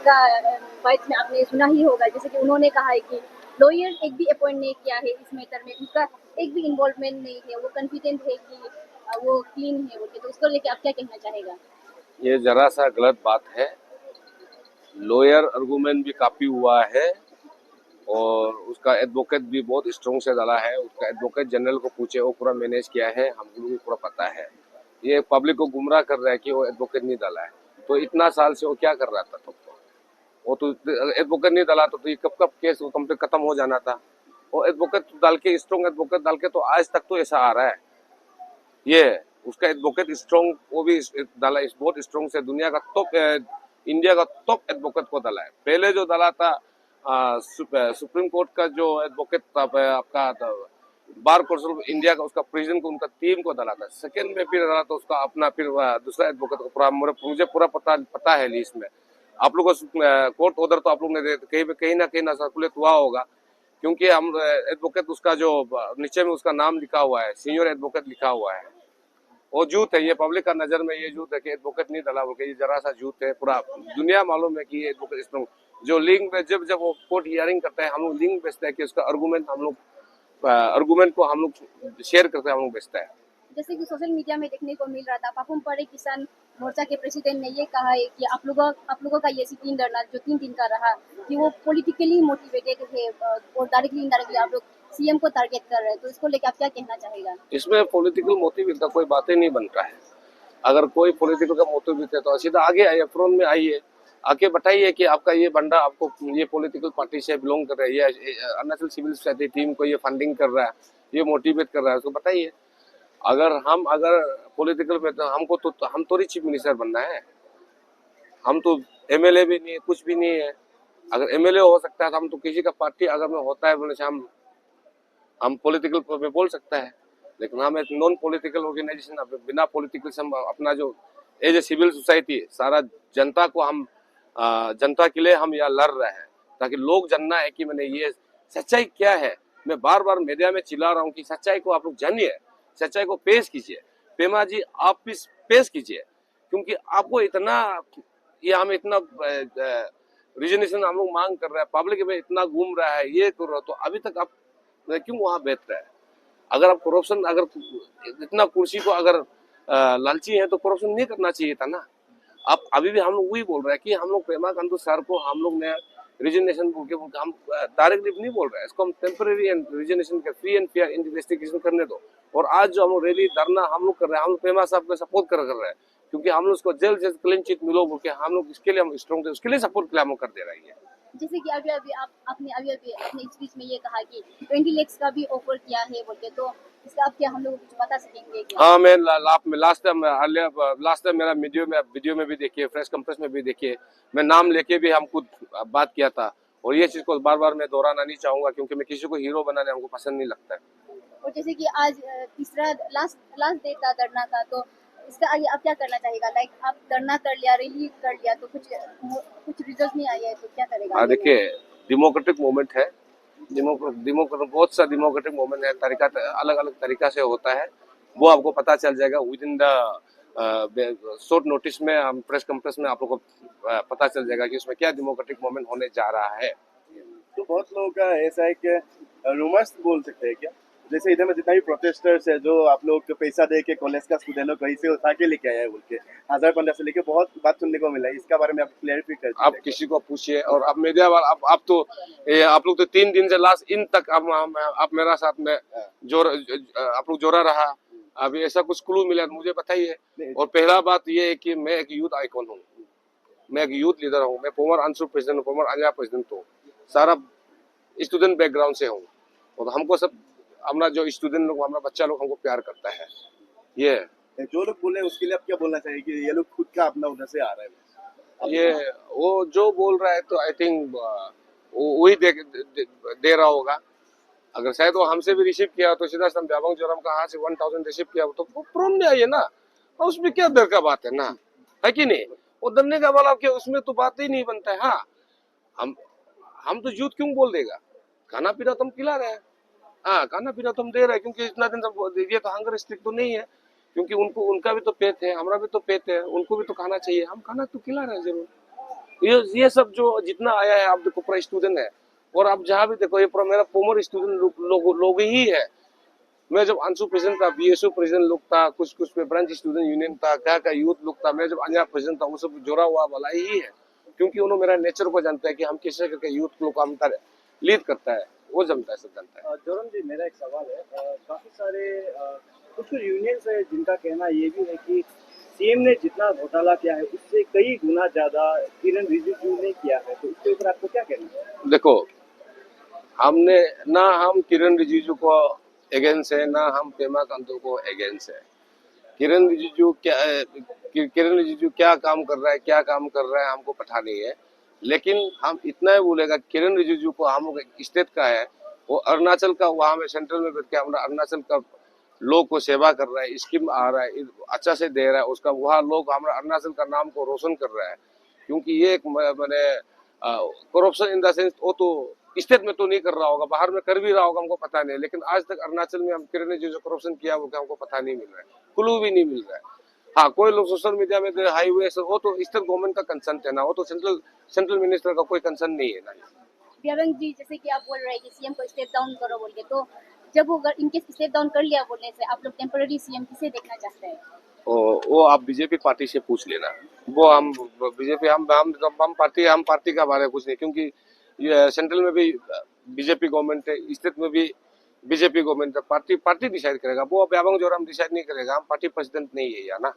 का बात में आपने सुना ही होगा, जैसे कि उन्होंने कहा है कि लॉयर एक भी अपॉइंट नहीं किया है इस मैटर में, उसका एक भी इन्वॉल्वमेंट नहीं है, वो कॉन्फिडेंट है कि वो क्लीन है बोल के। तो उसको लेके आप क्या कहना चाहेगा? ये जरा सा गलत बात है। लॉयर आर्गुमेंट भी काफी हुआ है और उसका एडवोकेट भी बहुत स्ट्रॉन्ग से डाला है। उसका एडवोकेट जनरल को पूछे, वो पूरा मैनेज किया है, हम लोगों को पूरा पता है। ये पब्लिक को गुमराह कर रहा है कि वो एडवोकेट नहीं डाला है। तो इतना साल से वो क्या कर रहा था? तो वो तो एडवोकेट नहीं डाला तो ये कब कब केस कंप्लीट खत्म हो जाना था। वो एडवोकेट डाल के, स्ट्रॉन्ग एडवोकेट डाल के तो आज तक तो ऐसा आ रहा है। ये उसका एडवोकेट स्ट्रॉन्ग, वो भी डाला, बहुत स्ट्रॉन्ग से दुनिया का टॉप, इंडिया का टॉप एडवोकेट को डाला है। पहले जो डाला था सुप्रीम कोर्ट का जो एडवोकेट था आपका बार काउंसिल ऑफ इंडिया का, उसका प्रेसिडेंट को, उनका टीम को डाला था। सेकंड में फिर डाला तो उसका अपना फिर दूसरा एडवोकेट को पूरा, मुझे पूरा पता है लिस्ट में। आप लोगों को कोर्ट ऑर्डर तो आप लोग ने कहीं ना सर्कुलेट हुआ होगा, क्योंकि हम एडवोकेट उसका जो नीचे में उसका नाम लिखा हुआ है, सीनियर एडवोकेट लिखा हुआ है। वो झूठ है, ये पब्लिक का नजर में ये झूठ है कि एडवोकेट नहीं डाला बोल के। ये जरा सा झूठ है, पूरा दुनिया मालूम है कि ये एडवोकेट स्ट्रॉन्ग। जो लिंक में जब वो कोर्ट हियरिंग करते हैं, हम लोग लिंक भेजते हैं कि उसका आर्गुमेंट को हम लोग शेयर करते हैं, हम लोग भेजते हैं। जैसे कि सोशल मीडिया में देखने को मिल रहा था, पापुम पारे किसान मोर्चा के प्रेसिडेंट ने ये कहा है कि आप लोगों का ये सिटिंग धरना जो 3 दिन का रहा, कि वो पॉलिटिकली मोटिवेटेड है और डायरेक्टली इनडायरेक्टली आप लोग सीएम को टारगेट कर रहे हैं। तो इसको लेकर आप क्या कहना चाहेगा? इसमें पॉलिटिकल मोटिव का कोई बात ही नहीं बनता है। अगर कोई पॉलिटिकल का मोटिव है तो सीधा आगे आइए, फ्रंट में आइए, आके बताइए कि आपका ये बंदा आपको ये पॉलिटिकल पार्टी से बिलोंग कर रहा है, ये अरुणाचल सिविल सोसाइटी टीम को ये फंडिंग कर रहा है, ये मोटिवेट कर रहा है, उसको बताइए। अगर पॉलिटिकल में तो हमको तो हम तो चीफ मिनिस्टर बनना है, हम तो एमएलए भी नहीं है, कुछ भी नहीं है। अगर एमएलए हो सकता है तो हम तो किसी का पार्टी अगर में होता है बोले से हम पॉलिटिकल में बोल सकता है, लेकिन हम एक नॉन पॉलिटिकल ऑर्गेनाइजेशन, बिना पॉलिटिकल से हम अपना जो एज ए सिविल सोसाइटी सारा जनता को हम जनता के लिए हम यहाँ लड़ रहे हैं, ताकि लोग जानना है कि मैंने ये सच्चाई क्या है। मैं बार बार मीडिया में चिल्ला रहा हूँ कि सच्चाई को आप लोग जानिए, सच्चाई को पेश कीजिए। पेमा जी आप भी पेश कीजिए, क्योंकि आपको इतना, ये हम इतना रिजर्वेशन हम लोग मांग कर रहे हैं, पब्लिक में इतना घूम रहा है, ये कर रहा है, तो अभी तक आप क्यों वहां बैठ रहे हैं? अगर आप करप्शन, अगर इतना कुर्सी को अगर लालची है तो करप्शन नहीं करना चाहिए था ना। आप अभी भी हम लोग वही बोल रहे हैं कि हम लोग पेमा खांडू सर को हम लोग ने रिजर्वेशन बोल के हम डायरेक्टली नहीं बोल रहे हैं, इसको हम टेम्पररी एंड रिजर्वेशन के फ्री एंड फेयर इन्वेस्टिगेशन करने दो। और आज जो हम लोग रैली धरना हम लोग कर रहे हैं, हम लोग पेमा साहब को सपोर्ट कर रहे हैं, क्योंकि हम लोग उसको जल्द से जल्द क्लीन चिट मिलो बोल के हम लोग इसके लिए हम स्ट्रॉन्ग थे, उसके लिए सपोर्ट के लिए हम लोग कर दे रहे हैं। जैसे कि अभी आपने अपने स्पीच में ये कहा कि 20 लाख का भी ऑफर किया है बोल के, तो इसका आप क्या हम लोग कुछ बता सकेंगे क्या? हाँ, मैं लास्ट टाइम मेरा वीडियो में भी देखिए, प्रेस कॉन्फ्रेंस में भी देखिए, मैं नाम लेके भी हम खुद बात किया था। और ये चीज को बार बार मैं दोहराना नहीं चाहूंगा, क्योंकि मैं किसी को हीरो बनाने हमको पसंद नहीं लगता है। और जैसे कि आज तीसरा लास्ट डे था धरना का, तो इसका आगे आप क्या करना चाहेगा? लाइक आप धरना कर लिया, रैली कर लिया, तो कुछ रिजल्ट नहीं आया है, तो क्या करेगा? देखिए, डेमोक्रेटिक मूवमेंट है, बहुत सा डेमोक्रेटिक मूवमेंट है, तरीका अलग अलग तरीका से होता है, वो आपको पता चल जाएगा with in the short notice में। हम प्रेस कॉन्फ्रेंस में आप लोगों को पता चल जाएगा कि उसमें क्या डेमोक्रेटिक मूवमेंट होने जा रहा है। तो बहुत लोगों का ऐसा है कि रूमर्स बोल सकते हैं क्या, जैसे इधर में जितना भी प्रोटेस्टर्स है जो आप लोग को पैसा दे के कॉलेज का स्टूडेंट कहीं से उठा के लेके आया है बोल के 1000-1500 से लेके बहुत बात सुनने को मिला है, इसका बारे में आप क्लैरिफाई कर आप किसी को पूछिए, और आप मीडिया वाला आप लोग तो 3 दिन से लास्ट इन तक आप मेरा साथ में आप लोग जोड़ा रहा। अभी ऐसा कुछ क्लू मिला तो मुझे बताइए। और पहला बात ये है कि मैं एक यूथ आइकॉन हूँ, मैं एक यूथ लीडर हूँ, मैं फॉर्मर अंशुल प्रेसिडेंट, फॉर्मर अंजा प्रेसिडेंट हूँ, सारा स्टूडेंट बैकग्राउंड से हूँ। और हमको सब हमारा जो स्टूडेंट लोग, हमारा बच्चा लोग हमको प्यार करता है। ये जो लोग बोले उसके लिए आप क्या बोलना चाहिए कि ये लोग खुद का अपना उधर से आ रहा है? ये वो जो बोल रहा है तो आई थिंक वही दे रहा होगा। अगर शायद वो हमसे भी रिसीव किया तो सीधा हम व्यापक जोरम का हाथ से 1000 रिसीव किया तो प्रोन में आइए ना, और उसमें क्या डर का बात है ना, है कि नहीं? वो डरने का वाला क्या, उसमें तो बात ही नहीं बनता है। हाँ, हम तो झूठ क्यों बोल देगा? खाना पीना तो हम खिला रहे हैं, हाँ खाना पीना तो हम दे रहे हैं, क्योंकि इतना दिन से ये तो हंगर स्ट्रिक्ट तो नहीं है, क्योंकि उनका भी तो पेट है, हमारा भी तो पेट है, उनको भी तो खाना चाहिए, हम खाना तो खिला रहे हैं जरूर। ये सब जो जितना आया है, आप देखो पूरा स्टूडेंट है, और आप जहाँ भी देखो ये पूरा मेरा फॉर्मर स्टूडेंट लोग ही है। मैं जब अंशु प्रेसिडेंट था, बीएसयू प्रेसिडेंट लोग था, कुछ कुछ पे ब्रांच स्टूडेंट यूनियन था, क्या क्या यूथ लोग था, मैं जब अंजना प्रेसिडेंट था, वो सब जोड़ा हुआ वाला ही है, क्योंकि उन्होंने मेरा नेचर को जानता है कि हम कैसे करके यूथ लोग काम लीड करता है, वो जमता है, सब जानता है। जोरम जी, मेरा एक सवाल है। काफी सारे कुछ यूनियंस है जिनका कहना ये भी है कि सीएम ने जितना घोटाला किया है उससे कई गुना ज्यादा किरण रिजिजू ने किया है, तो उसके ऊपर आपको क्या कहना है? देखो, हमने ना हम किरण रिजिजू को अगेंस्ट है, ना हम पेमा खांडू को अगेंस्ट है। किरण रिजिजू क्या काम कर रहा है, क्या काम कर रहा है, हमको पता नहीं है, लेकिन हम इतना ही बोलेगा, किरण रिजिजू को हम स्टेट का है, वो अरुणाचल का, वहां में सेंट्रल में बैठ के हमारा अरुणाचल का लोग को सेवा कर रहा है, स्कीम आ रहा है, अच्छा से दे रहा है, उसका वहाँ लोग हमारा अरुणाचल का नाम को रोशन कर रहा है, क्योंकि ये एक मैंने करप्शन इन द सेंस, वो तो स्टेट में तो नहीं कर रहा होगा, बाहर में कर भी रहा होगा, हमको पता नहीं, लेकिन आज तक अरुणाचल में हम किरण ने जो करप्शन किया वो क्या हमको पता नहीं मिल रहा है, क्लू भी नहीं मिल रहा है। हाँ, कोई लोग सोशल मीडिया में हाईवे, वो तो स्टेट गवर्नमेंट का कंसर्न है ना, वो तो सेंट्रल मिनिस्टर का कोई कंसर्न नहीं है ना। प्रियंक जी, जैसे कि आप बोल रहे हैं कि सीएम को स्टेप डाउन करो बोल के, तो जब वो इनकेस स्टेप डाउन कर लिया बोलने से, आप लोग टेम्पररी सीएम किसे देखना चाहते हैं? वो आप बीजेपी पार्टी से पूछ लेना, वो हम बीजेपी हम पार्टी का बारे में कुछ नहीं, क्योंकि ये सेंट्रल में भी बीजेपी गवर्नमेंट है, स्टेट में भी बीजेपी गवर्नमेंट है, पार्टी डिसाइड करेगा, वो ब्याबंग जोराम डिसाइड नहीं करेगा, हम पार्टी प्रेसिडेंट नहीं है या ना।